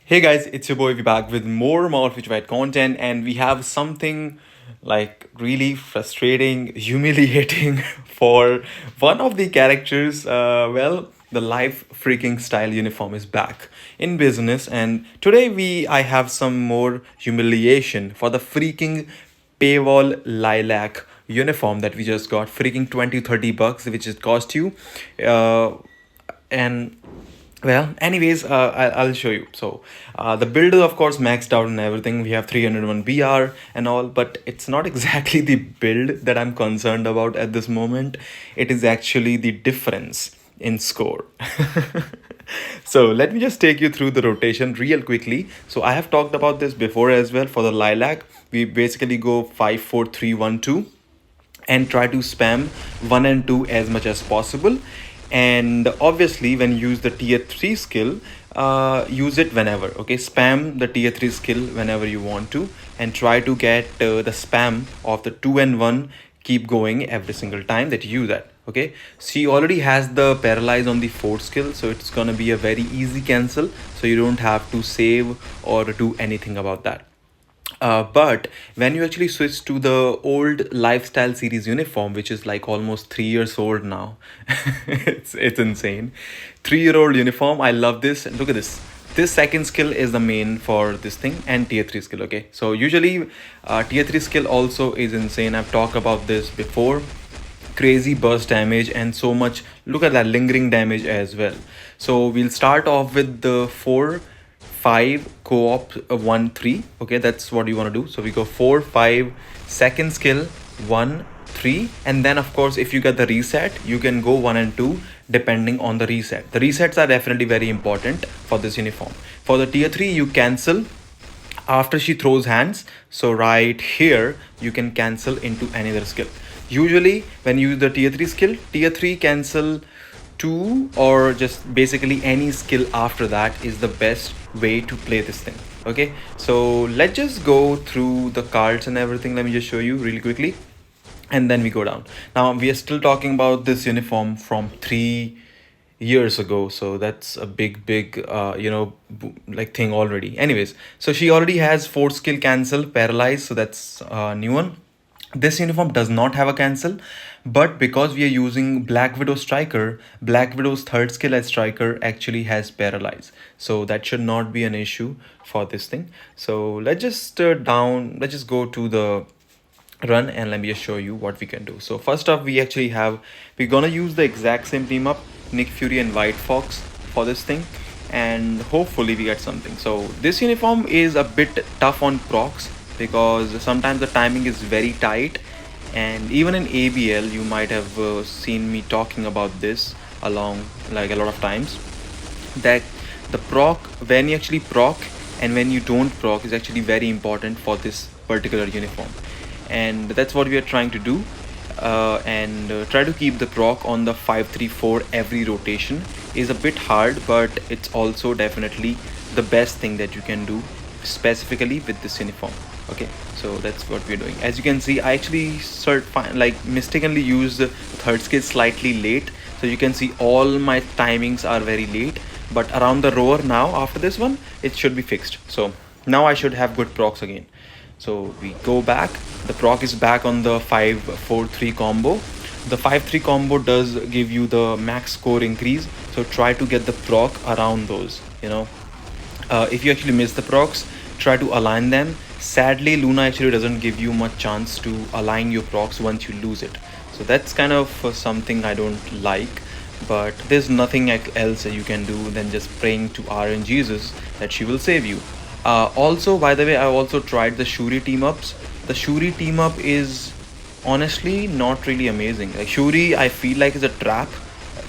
Hey guys, it's your boy. We're back with more Which White content, and we have something like really frustrating, humiliating for one of the characters. The life freaking style uniform is back in business, and today I have some more humiliation for the freaking paywall lilac uniform that we just got, freaking 20-30 bucks, which it cost you. And anyways, I'll show you. So, the build is of course maxed out and everything. We have 301 BR and all, but it's not exactly the build that I'm concerned about at this moment. It is actually the difference in score. So let me just take you through the rotation real quickly. So I have talked about this before as well. For the lilac, we basically go 5 4 3 1 2 and try to spam 1 and 2 as much as possible. And obviously when you use the tier 3 skill, use it whenever. Okay, spam the tier 3 skill whenever you want to, and try to get the spam of the 2 and 1 keep going every single time that you use that. Okay, she already has the paralyze on the 4th skill, so it's gonna be a very easy cancel, so you don't have to save or do anything about that. But when you actually switch to the old lifestyle series uniform, which is like almost 3 years old now, it's insane. 3 year old uniform. I love this. Look at this. This second skill is the main for this thing, and tier 3 skill. Okay, so usually tier 3 skill also is insane. I've talked about this before. Crazy burst damage and so much. Look at that lingering damage as well. So we'll start off with the 4 5 co-op 1 3. Okay, that's what you want to do. So we go 4 5, second skill 1 3, and then of course if you get the reset, you can go 1 and 2 depending on the reset. The resets are definitely very important for this uniform. For the tier 3, you cancel after she throws hands. So right here you can cancel into any other skill. Usually when you use the tier 3 skill, tier 3 cancel 2, or just basically any skill after that is the best way to play this thing. Okay, so let's just go through the cards and everything. Let me just show you really quickly, and then we go down. Now we are still talking about this uniform from 3 years ago, so that's a big like thing already. Anyways, so she already has 4 skill cancel paralyze, so that's a new one. This uniform does not have a cancel, but because we are using Black Widow striker, Black Widow's 3rd skill as striker actually has paralyze, so that should not be an issue for this thing. So let's just go to the run, and let me just show you what we can do. So first up, we're gonna use the exact same team up, Nick Fury and White Fox, for this thing, and hopefully we get something. So this uniform is a bit tough on procs because sometimes the timing is very tight, and even in ABL you might have seen me talking about this along like a lot of times, that the proc, when you actually proc and when you don't proc, is actually very important for this particular uniform, and that's what we are trying to do. And try to keep the proc on the 5 3 4 every rotation is a bit hard, but it's also definitely the best thing that you can do specifically with this uniform. Okay, so that's what we're doing. As you can see, I actually mistakenly used the 3rd skill slightly late, so you can see all my timings are very late, but around the roar now after this one it should be fixed. So now I should have good procs again. So we go back, the proc is back on the 5 4 3 combo. The 5 3 combo does give you the max score increase, so try to get the proc around those, if you actually miss the procs, try to align them. Sadly, Luna actually doesn't give you much chance to align your procs once you lose it, so that's kind of something I don't like, but there's nothing else that you can do than just praying to RNGesus that she will save you. Also, by the way, I also tried the Shuri team ups. The Shuri team up is honestly not really amazing. Like Shuri, I feel like is a trap,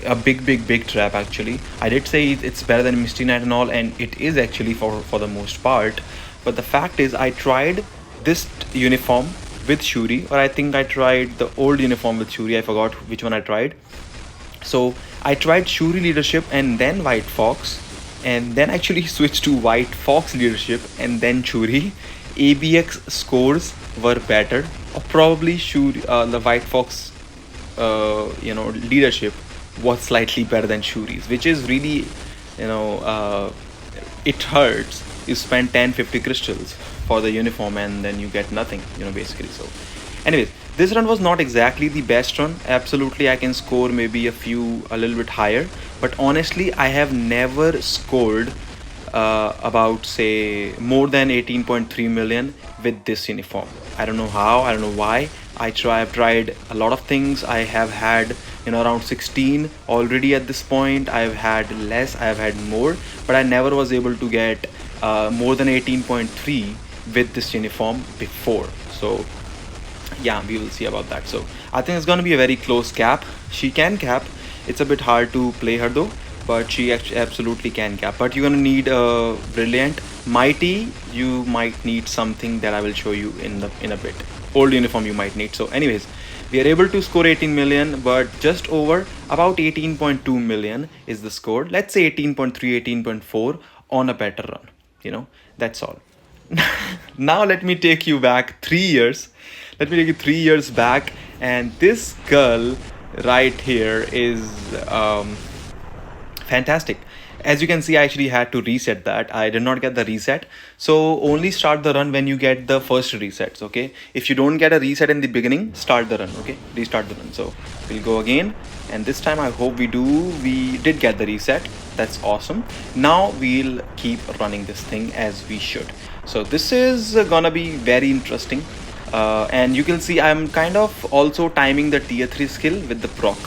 a big trap actually. I did say it's better than Misty Knight and all, and it is actually for the most part. But the fact is, I tried this uniform with Shuri, or I think I tried the old uniform with Shuri. I forgot which one I tried. So I tried Shuri leadership and then White Fox, and then actually switched to White Fox leadership and then Shuri. ABX scores were better, or probably Shuri, the White Fox, leadership was slightly better than Shuri's, which is really, it hurts you spend 10-50 crystals for the uniform and then you get nothing, basically. So anyways, this run was not exactly the best run. Absolutely, I can score maybe a little bit higher, but honestly, I have never scored about say more than 18.3 million with this uniform. I don't know how, I don't know why. I've tried a lot of things. I have had around 16 already at this point. I've had less, I've had more, but I never was able to get more than 18.3 with this uniform before. So yeah, we will see about that. So I think it's going to be a very close cap. She can cap. It's a bit hard to play her though, but she actually absolutely can cap. But you're going to need a brilliant mighty. You might need something that I will show you in a bit. Old uniform you might need. So anyways, we are able to score 18 million, but just over about 18.2 million is the score. Let's say 18.3, 18.4 on a better run. That's all. Now let me take you back 3 years. Let me take you 3 years back, and this girl right here is fantastic. As you can see, I actually had to reset that. I did not get the reset. So only start the run when you get the first resets, okay? If you don't get a reset in the beginning, start the run, okay? Restart the run. So we'll go again. And this time I hope we did get the reset. That's awesome. Now we'll keep running this thing as we should. So this is gonna be very interesting. And you can see I'm kind of also timing the tier 3 skill with the proc.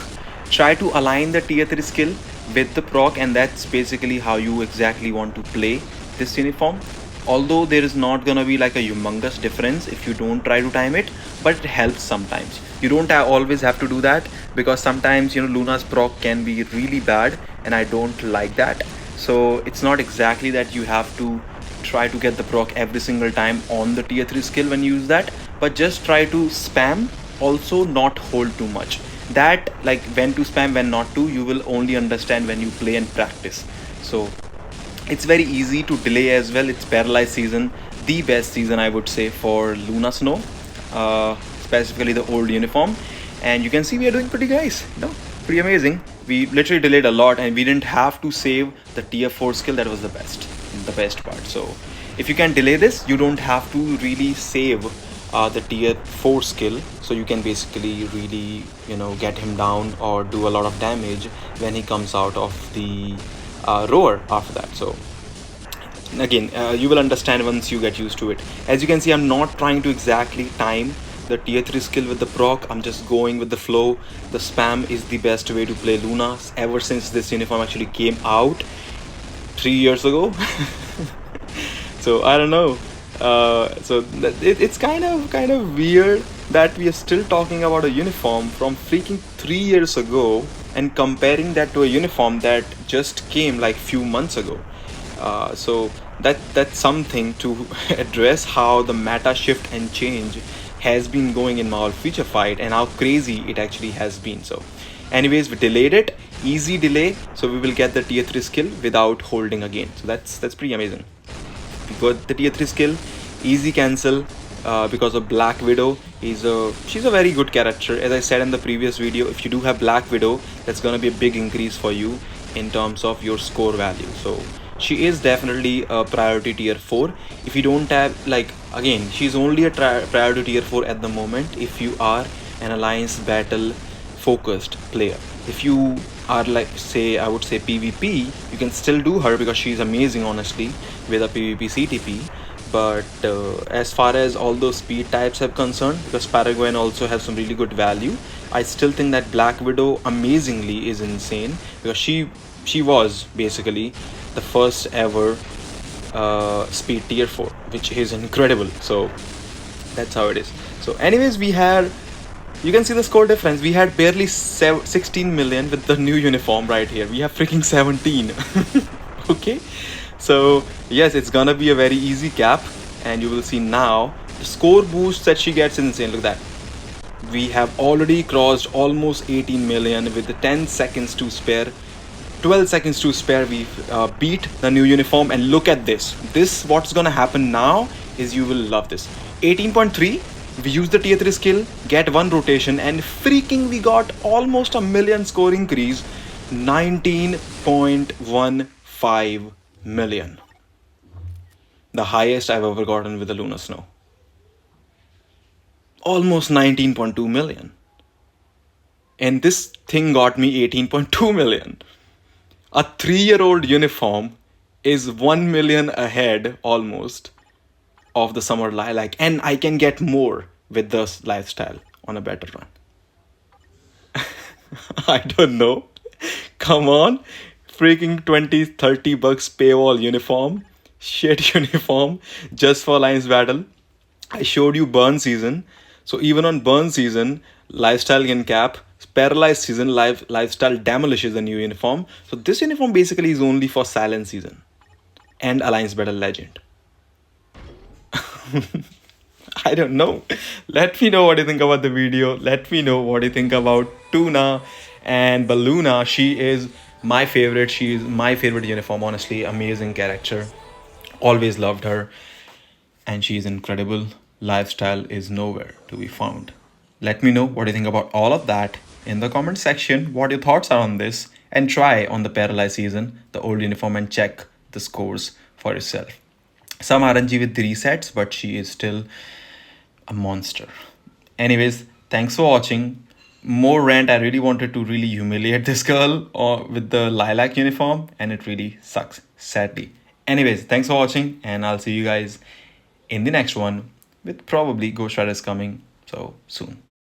Try to align the tier 3 skill with the proc, and that's basically how you exactly want to play this uniform. Although there is not gonna be like a humongous difference if you don't try to time it, but it helps sometimes. You don't always have to do that, because sometimes Luna's proc can be really bad and I don't like that. So it's not exactly that you have to try to get the proc every single time on the tier 3 skill when you use that, but just try to spam, also not hold too much. That, like when to spam, when not to, you will only understand when you play and practice. So it's very easy to delay as well. It's Paralyze season, the best season I would say for Luna Snow, specifically the old uniform. And you can see we are doing pretty nice, pretty amazing. We literally delayed a lot and we didn't have to save the tier 4 skill. That was the best part. So if you can delay this, you don't have to really save the tier 4 skill, so you can basically really get him down or do a lot of damage when he comes out of the roar after that. So again, you will understand once you get used to it. As you can see, I'm not trying to exactly time the tier 3 skill with the proc. I'm just going with the flow. The spam is the best way to play Luna ever since this uniform actually came out 3 years ago. So I don't know. So it's kind of weird that we are still talking about a uniform from freaking 3 years ago and comparing that to a uniform that just came like few months ago. So that's something to address, how the meta shift and change has been going in Marvel Future Fight and how crazy it actually has been. So anyways, we delayed it, easy delay, so we will get the tier 3 skill without holding again. So that's pretty amazing. We got the tier 3 skill, easy cancel, because of Black Widow. She's a very good character. As I said in the previous video, if you do have Black Widow, that's gonna be a big increase for you in terms of your score value. So she is definitely a priority tier 4. If you don't have, like, again, she's only a priority tier 4 at the moment if you are an alliance battle focused player. If you are, like, say, I would say PvP, you can still do her because she's amazing honestly with a PvP CTP. But as far as all those speed types are concerned, because Paragon also has some really good value, I still think that Black Widow amazingly is insane, because she was basically the first ever speed tier 4, which is incredible. So that's how it is. So anyways, you can see the score difference. We had barely 16 million with the new uniform right here. We have freaking 17. Okay, so yes, it's gonna be a very easy cap, and you will see now the score boost that she gets is insane. Look at that. We have already crossed almost 18 million with the 10 seconds to spare, 12 seconds to spare. We beat the new uniform, and look at this. What's gonna happen now is you will love this. 18.3, we use the tier 3 skill, get one rotation, and freaking we got almost a million score increase. 19.15 million. The highest I've ever gotten with a Lunar Snow. Almost 19.2 million. And this thing got me 18.2 million. A 3-year-old uniform is 1 million ahead almost of the summer lilac, and I can get more with this lifestyle on a better run. I don't know. Come on. Freaking 20, 30 bucks paywall uniform. Shit uniform just for Alliance Battle. I showed you burn season. So even on burn season, lifestyle can cap. Paralyze season, lifestyle demolishes the new uniform. So this uniform basically is only for silent season and Alliance Battle Legend. I don't know. Let me know what you think about the video. Let me know what you think about Tuna and Baluna. She is my favorite. She is my favorite uniform, honestly. Amazing character. Always loved her. And she is incredible. Lifestyle is nowhere to be found. Let me know what you think about all of that in the comment section. What your thoughts are on this. And try on the Paralyze season, the old uniform, and check the scores for yourself. Some RNG with the resets, but she is still a monster. Anyways, thanks for watching. More rant. I really wanted to really humiliate this girl with the lilac uniform, and it really sucks, sadly. Anyways, thanks for watching, and I'll see you guys in the next one with probably Ghost Riders coming so soon.